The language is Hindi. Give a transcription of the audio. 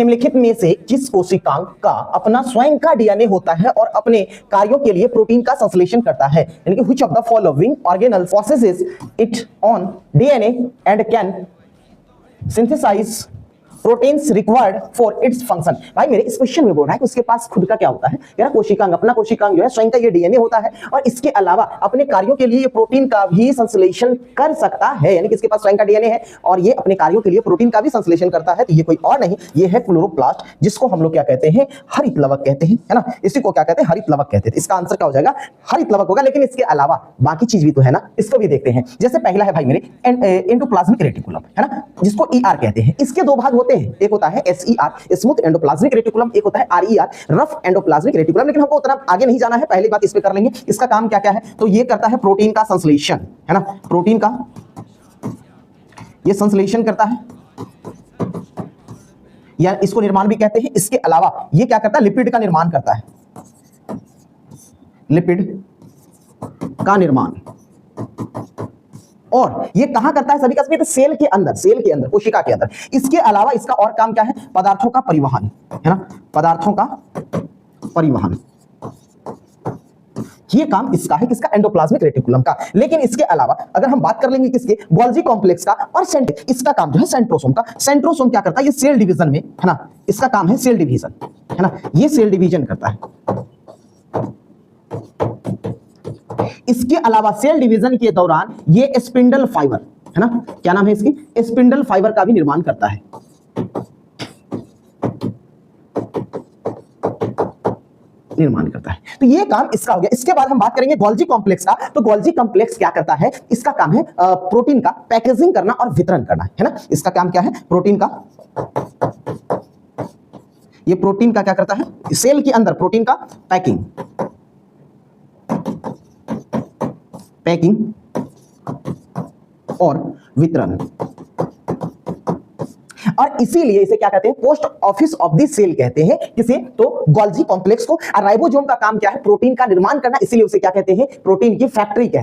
निम्नलिखित में से किस कोशिकांग का अपना स्वयं का डीएनए होता है और अपने कार्यों के लिए प्रोटीन का संश्लेषण करता है? यानी कि which of the following organelles possesses it own DNA and can synthesise proteins required for its function. भाई मेरे इस क्वेश्चन में बोल रहा है कि उसके पास खुद का क्या होता है, यार कोशिकांग, अपना कोशिकांग जो है स्वयं का ये डीएनए होता है और इसके अलावा अपने कार्यों के लिए ये प्रोटीन का भी संश्लेषण कर सकता है। यानी कि इसके पास स्वयं का डीएनए है और ये अपने कार्यों के लिए प्रोटीन का भी संश्लेषण करता है। तो ये कोई और नहीं, ये है क्लोरोप्लास्ट, जिसको हम लोग क्या कहते हैं, हरित लवक कहते हैं, है ना। इसी को क्या कहते हैं, हरित लवक कहते हैं। इसका आंसर क्या हो जाएगा, हरित लवक होगा। लेकिन इसके अलावा बाकी चीज भी तो है ना, इसको भी देखते हैं। जैसे पहला है भाई मेरे एंडोप्लाज्मिक रेटिकुलम, है ना, जिसको ईआर कहते हैं। इसके दो भाग होते हैं, एक होता है एसईआर स्मूथ एंडोप्लाज्मिक रेटिकुलम, एक होता है आरईआर रफ एंडोप्लाज्मिक रेटिकुलम। लेकिन हमको उतना आगे नहीं जाना है, पहली बात इस पे कर लेंगे। इसका काम क्या क्या है, तो ये करता है प्रोटीन का संश्लेषण, है ना, प्रोटीन का ये संश्लेषण करता है या इसको निर्माण भी कहते हैं। इसके अलावा ये क्या करता है, लिपिड का निर्माण करता है, लिपिड का निर्माण। और ये कहां करता है, सभी का सभी, तो सेल के अंदर, सेल के अंदर, कोशिका के अंदर। इसके अलावा इसका और काम क्या है, पदार्थों का परिवहन, है ना, पदार्थों का परिवहन। ये काम इसका है, किसका, एंडोप्लाज्मिक रेटिकुलम का। लेकिन इसके अलावा अगर हम बात कर लेंगे किसके, गोल्जी कॉम्प्लेक्स का और इसका काम जो है सेंट्रोसोम का। सेंट्रोसोम क्या करता है, ये सेल डिवीजन में, है ना, इसका काम है सेल डिवीजन, है ना, ये सेल डिवीजन करता है। इसके अलावा सेल डिवीजन के दौरान ये स्पिंडल फाइबर, है ना, क्या नाम है इसकी, स्पिंडल फाइबर का भी निर्माण करता है, निर्माण करता है। तो ये काम इसका हो गया। इसके बाद हम बात करेंगे गोल्जी कॉम्प्लेक्स का। तो गोल्जी कॉम्प्लेक्स क्या करता है, इसका काम है प्रोटीन का पैकेजिंग करना और वितरण करना, है ना। इसका काम क्या है, प्रोटीन का, ये प्रोटीन का क्या करता है, सेल के अंदर प्रोटीन का पैकिंग, पैकिंग और वितरण। और इसीलिए इसे क्या कहते हैं, post office of the cell कहते हैं। किसे, तो गोल्जी कॉम्प्लेक्स को। और राइबोसोम का काम क्या है, प्रोटीन का निर्माण करना, इसीलिए उसे क्या कहते हैं, प्रोटीन की फैक्ट्री कहते हैं।